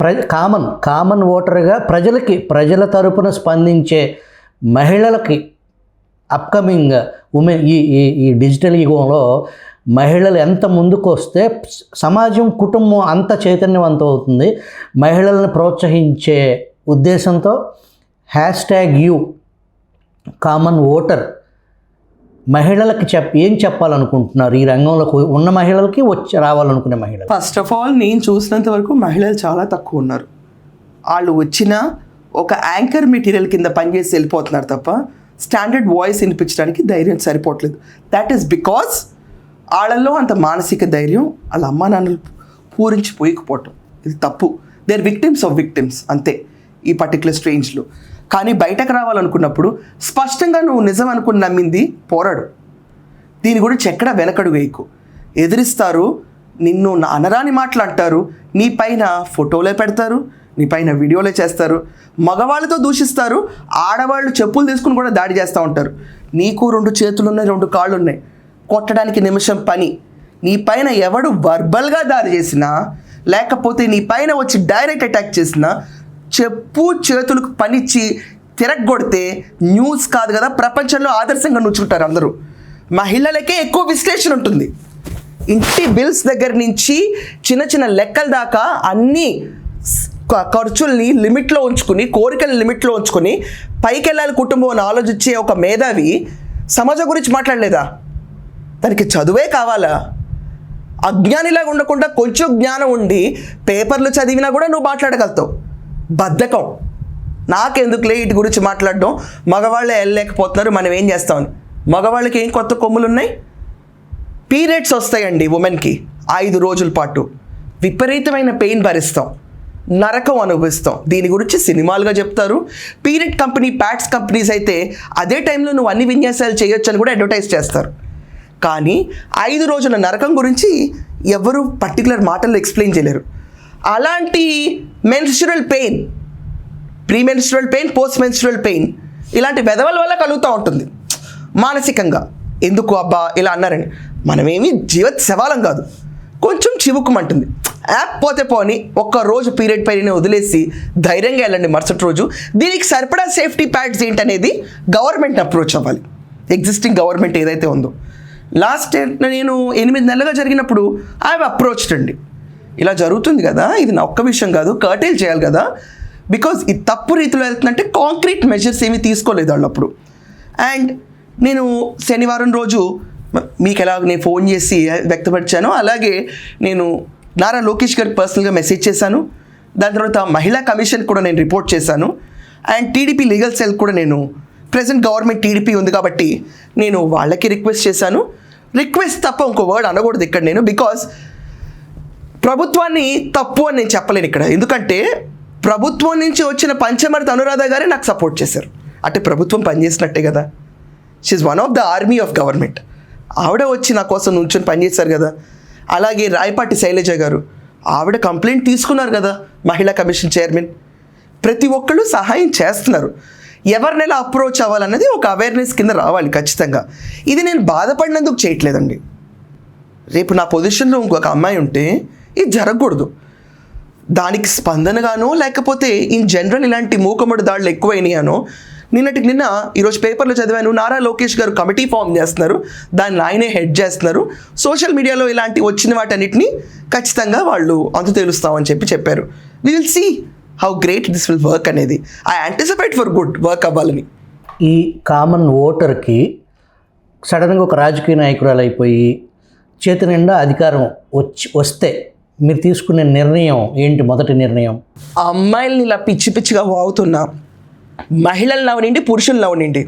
Common ఓటర్గా ప్రజల తరపున స్పందించే మహిళలకి అప్కమింగ్ ఉమెన్ ఈ డిజిటల్ యుగంలో మహిళలు ఎంత ముందుకు వస్తే సమాజం కుటుంబం అంత చైతన్యవంతం అవుతుంది. మహిళలను ప్రోత్సహించే ఉద్దేశంతో #యు కామన్ ఓటర్ మహిళలకి ఏం చెప్పాలనుకుంటున్నారు? ఈ రంగంలో ఉన్న మహిళలకి రావాలనుకునే మహిళలు. ఫస్ట్ ఆఫ్ ఆల్ నేను చూసినంత వరకు మహిళలు చాలా తక్కువ ఉన్నారు. వాళ్ళు వచ్చిన ఒక యాంకర్ మెటీరియల్ కింద పనిచేసి వెళ్ళిపోతున్నారు తప్ప స్టాండర్డ్ వాయిస్ వినిపించడానికి ధైర్యం సరిపోవట్లేదు. దట్ ఈస్ బికాస్ వాళ్ళల్లో అంత మానసిక ధైర్యం వాళ్ళ అమ్మా నాన్నలు పూరించి పోయకపోవటం. ఇది తప్పు. They are victims of victims అంతే ఈ పర్టికులర్ స్ట్రేంజ్లో. కానీ బయటకు రావాలనుకున్నప్పుడు స్పష్టంగా నువ్వు నిజం అనుకుని నమ్మింది పోరాడు. దీని గురించి ఎక్కడా వెనకడు వేయకు. ఎదిరిస్తారు, నిన్ను అనరాని మాట్లాడతారు, నీ పైన ఫోటోలే పెడతారు, నీ పైన వీడియోలే చేస్తారు, మగవాళ్ళతో దూషిస్తారు, ఆడవాళ్ళు చెప్పులు తీసుకుని కూడా దాడి చేస్తూ ఉంటారు. నీకు 2 చేతులు ఉన్నాయి, 2 కాళ్ళు ఉన్నాయి, కొట్టడానికి నిమిషం పని. నీ పైన ఎవడు వర్బల్గా దాడి చేసినా లేకపోతే నీ పైన వచ్చి డైరెక్ట్ అటాక్ చేసినా చెప్పు చేతులకు పనిచ్చి తిరగొడితే న్యూస్ కాదు కదా ప్రపంచంలో ఆదర్శంగా నుంచుంటారు అందరూ. మహిళలకే ఎక్కువ విశ్లేషణ ఉంటుంది. ఇంటి బిల్స్ దగ్గర నుంచి చిన్న చిన్న లెక్కల దాకా అన్ని ఖర్చుల్ని లిమిట్లో ఉంచుకుని, కోరికల లిమిట్లో ఉంచుకొని పైకి వెళ్ళాలి కుటుంబం అని ఆలోచించే ఒక మేధావి సమాజం గురించి మాట్లాడలేదా? దానికి చదువే కావాలా? అజ్ఞానిలాగా ఉండకుండా కొంచెం జ్ఞానం ఉండి పేపర్లు చదివినా కూడా నువ్వు మాట్లాడగలుగుతావు. బద్ధకం. నాకెందుకులే వీటి గురించి మాట్లాడడం, మగవాళ్ళే వెళ్ళలేకపోతున్నారు, మనం ఏం చేస్తామని. మగవాళ్ళకి ఏం కొత్త కొమ్ములు ఉన్నాయి? పీరియడ్స్ వస్తాయండి ఉమెన్కి 5 రోజుల పాటు. విపరీతమైన పెయిన్ భరిస్తాం, నరకం అనుభవిస్తాం. దీని గురించి సినిమాలుగా చెప్తారు. పీరియడ్ కంపెనీ, ప్యాడ్స్ కంపెనీస్ అయితే అదే టైంలో నువ్వు అన్ని విన్యాసాలు చేయొచ్చు అని కూడా అడ్వర్టైజ్ చేస్తారు. కానీ 5 రోజుల నరకం గురించి ఎవరు పర్టికులర్ మాటల్లో ఎక్స్ప్లెయిన్ చేయలేరు. అలాంటి menstrual pain, pre menstrual pain, post menstrual pain ఇలాంటి వెధవల వల్ల కలుగుతూ ఉంటుంది మానసికంగా. ఎందుకు అబ్బా ఇలా అన్నారని. మనమేమి జీవిత శవాలం కాదు, కొంచెం చివుకుమంటుంది. పోతే పోని ఒక్కరోజు పీరియడ్ పైన వదిలేసి ధైర్యంగా వెళ్ళండి మరుసటి రోజు. దీనికి సరిపడా సేఫ్టీ ప్యాడ్స్ ఏంటనేది గవర్నమెంట్ అప్రోచ్ అవ్వాలి. ఎగ్జిస్టింగ్ గవర్నమెంట్ ఏదైతే ఉందో. లాస్ట్ నేను 8 నెలలుగా జరిగినప్పుడు ఐ హావ్ అప్రోచ్డ్ అండి. ఇలా జరుగుతుంది కదా, ఇది నా ఒక్క విషయం కాదు, కర్టైల్ చేయాలి కదా. బికాజ్ ఇది తప్పు రీతిలో వెళ్తుందంటే కాంక్రీట్ మెజర్స్ ఏమీ తీసుకోలేదు వాళ్ళు అప్పుడు. అండ్ నేను శనివారం రోజు మీకు ఎలా నేను ఫోన్ చేసి వ్యక్తపరిచాను, అలాగే నేను నారా లోకేష్ గారికి పర్సనల్గా మెసేజ్ చేశాను. దాని తర్వాత మహిళా కమిషన్ కూడా నేను రిపోర్ట్ చేశాను. అండ్ టీడీపీ లీగల్ సెల్ కూడా నేను, ప్రెసెంట్ గవర్నమెంట్ టీడీపీ ఉంది కాబట్టి నేను వాళ్ళకి రిక్వెస్ట్ చేశాను. రిక్వెస్ట్ తప్ప ఇంకో వర్డ్ అనకూడదు ఇక్కడ నేను. బికాజ్ ప్రభుత్వాన్ని తప్పు అని నేను చెప్పలేను ఇక్కడ. ఎందుకంటే ప్రభుత్వం నుంచి వచ్చిన పంచమర్తి అనురాధ గారే నాకు సపోర్ట్ చేశారు. అంటే ప్రభుత్వం పనిచేసినట్టే కదా. She one of the army of government. ఆవిడ వచ్చి నా కోసం నుంచొని పనిచేశారు కదా. అలాగే రాయపాటి శైలజ గారు, ఆవిడ కంప్లైంట్ తీసుకున్నారు కదా మహిళా కమిషన్ చైర్మన్. ప్రతి ఒక్కళ్ళు సహాయం చేస్తున్నారు. ఎవరిని ఎలా అప్రోచ్ అవ్వాలన్నది ఒక అవేర్నెస్ కింద రావాలి ఖచ్చితంగా. ఇది నేను బాధపడినందుకు చేయట్లేదండి. రేపు నా పొజిషన్లో ఇంకొక అమ్మాయి ఉంటే ఇది జరగకూడదు. దానికి స్పందనగానో లేకపోతే ఇన్ జనరల్ ఇలాంటి మూకమ్మడి దాడులు ఎక్కువైనాయనో నిన్న ఈరోజు పేపర్లో చదివాను, నారా లోకేష్ గారు కమిటీ ఫామ్ చేస్తున్నారు, దాన్ని ఆయనే హెడ్ చేస్తున్నారు. సోషల్ మీడియాలో ఇలాంటి వచ్చిన వాటన్నిటిని ఖచ్చితంగా వాళ్ళు అంతు తేలుస్తామని చెప్పారు. We will see how great this will work అనేది. I anticipate for good work అవ్వాలని. ఈ కామన్ ఓటర్కి సడన్గా ఒక రాజకీయ నాయకురాలు అయిపోయి చేతి నిండా అధికారం వస్తే మీరు తీసుకునే నిర్ణయం ఏంటి? మొదటి నిర్ణయం, అమ్మాయిల్ని ఇలా పిచ్చి పిచ్చిగా వాగుతున్నా, మహిళలు నవ్వనిండి, పురుషులు నవ్వనిండి,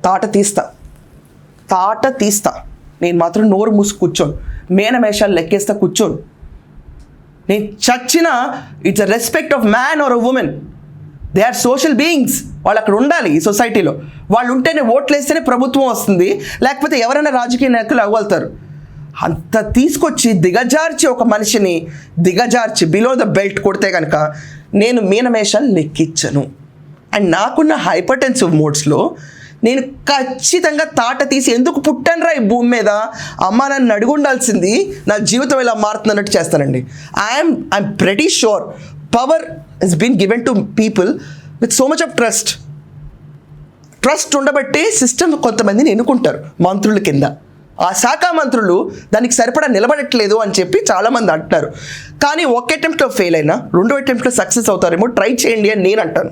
తాట తీస్తా. నేను మాత్రం నోరు మూసి కూర్చోను, మేనమేషాలు లెక్కేస్తా కూర్చోను. నేను చచ్చినా it's a respect of man or a women. They are social beings. వాళ్ళు అక్కడ ఉండాలి ఈ సొసైటీలో. వాళ్ళు ఉంటేనే ఓట్లు వేస్తేనే ప్రభుత్వం వస్తుంది, లేకపోతే ఎవరైనా రాజకీయ నాయకులు అవ్వగలుగుతారు. అంత తీసుకొచ్చి దిగజార్చి ఒక మనిషిని బిలో ద బెల్ట్ కొడితే కనుక నేను మీనమేషాలు లెక్కించను. అండ్ నాకున్న హైపర్టెన్సివ్ మోడ్స్లో నేను ఖచ్చితంగా తాట తీసి ఎందుకు పుట్టానురా ఈ భూమి మీద, అమ్మ నన్ను అడుగుండాల్సింది, నా జీవితం ఇలా మారుతుందన్నట్టు చేస్తానండి. I'm pretty sure power is been given to people with so much of trust ఉండబట్టే సిస్టమ్ కొంతమందిని ఎన్నుకుంటారు మంత్రుల కింద. ఆ శాఖ మంత్రులు దానికి సరిపడా నిలబడట్లేదు అని చెప్పి చాలామంది అంటారు. కానీ ఒక అటెంప్ట్లో ఫెయిల్ అయినా 2వ అటెంప్ట్లో సక్సెస్ అవుతారేమో, ట్రై చేయండి అని నేను అంటాను.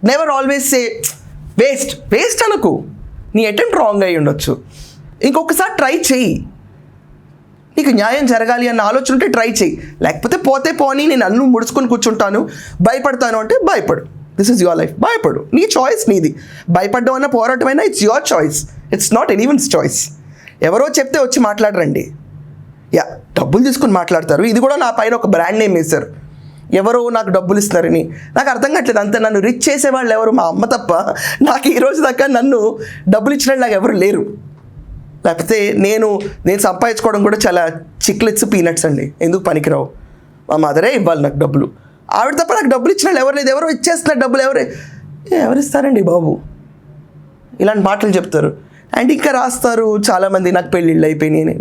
నెవర్ ఆల్వేస్ సే వేస్ట్ అనుకు. నీ అటెంప్ట్ రాంగ్ అయ్యి ఉండొచ్చు, ఇంకొకసారి ట్రై చెయ్యి. నీకు న్యాయం జరగాలి అన్న ఆలోచన ఉంటే ట్రై చెయ్యి. లేకపోతే పోతే పోనీ నేను అన్ను ముడుచుకొని కూర్చుంటాను, భయపడతాను అంటే భయపడు. This is your life. భయపడు, నీ చాయిస్ నీది. భయపడ్డం అన్న పోరాటం అయినా it's your choice, it's not anyone's choice. ఎవరో చెప్తే వచ్చి మాట్లాడరండి. డబ్బులు తీసుకుని మాట్లాడతారు. ఇది కూడా నా పైన ఒక బ్రాండ్ నేమ్ వేశారు, ఎవరో నాకు డబ్బులు ఇస్తున్నారని. నాకు అర్థం కావట్లేదు. అంతే నన్ను రిచ్ చేసేవాళ్ళు ఎవరు? మా అమ్మ తప్ప నాకు ఈ రోజు దాకా నన్ను డబ్బులు ఇచ్చిన నాకు ఎవరు లేరు. లేకపోతే నేను సంపాదించుకోవడం కూడా చాలా చిక్లెట్స్ పీనట్స్ అండి, ఎందుకు పనికిరావు. మా మదరే ఇవ్వాలి నాకు డబ్బులు. ఆవిడ తప్ప నాకు డబ్బులు ఇచ్చిన వాళ్ళు ఎవరు లేదు. ఎవరో ఇచ్చేస్తున్నారు డబ్బులు. ఎవరిస్తారండి బాబు? ఇలాంటి మాటలు చెప్తారు. అండ్ ఇంకా రాస్తారు చాలామంది, నాకు పెళ్ళిళ్ళు అయిపోయినాయి.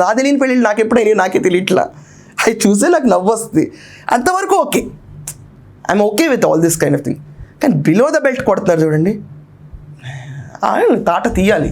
నా తెలియని పెళ్ళిళ్ళు నాకు ఎప్పుడైనా నాకే తెలియట్లా. అవి చూసే నాకు నవ్వు వస్తుంది. అంతవరకు okay, I'm okay with all this kind of thing. కానీ బిలో ద బెల్ట్ కొడుతున్నారు చూడండి, తాట తీయాలి.